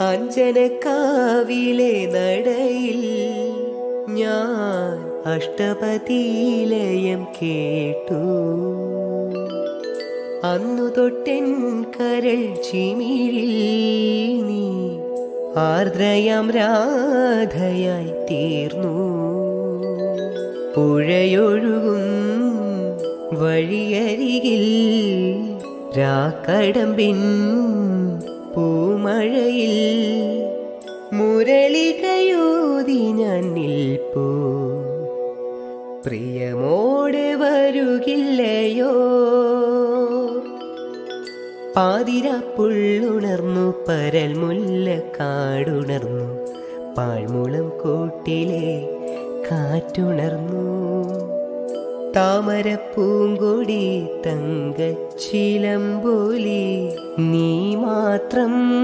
അഞ്ജനക്കാവിലെ നടയിൽ ഞാൻ അഷ്ടപതിലയം കേട്ടു. അന്നു തൊട്ടെൻ കരൾ ചിമിഴിൽ നീ ആർദ്രയാം രാധയായി തീർന്നു. പുഴയൊഴുകും വഴിയരികിൽ രാക്കടമ്പിൻ പൂമഴയിൽ മുരളികയോതി ഞാൻ നിൽപ്പൂ. പ്രിയമോടെ വരുകില്ലയോ? പാതിരാപ്പുള്ളുണർന്നു, പരൽ മുല്ലക്കാടുണർന്നു, പാഴ്മുളം കൂട്ടിലെ കാറ്റുണർന്നു. താമരപ്പൂങ്കൊടി തങ്കച്ചിലമ്പൊലി നീ മാത്രം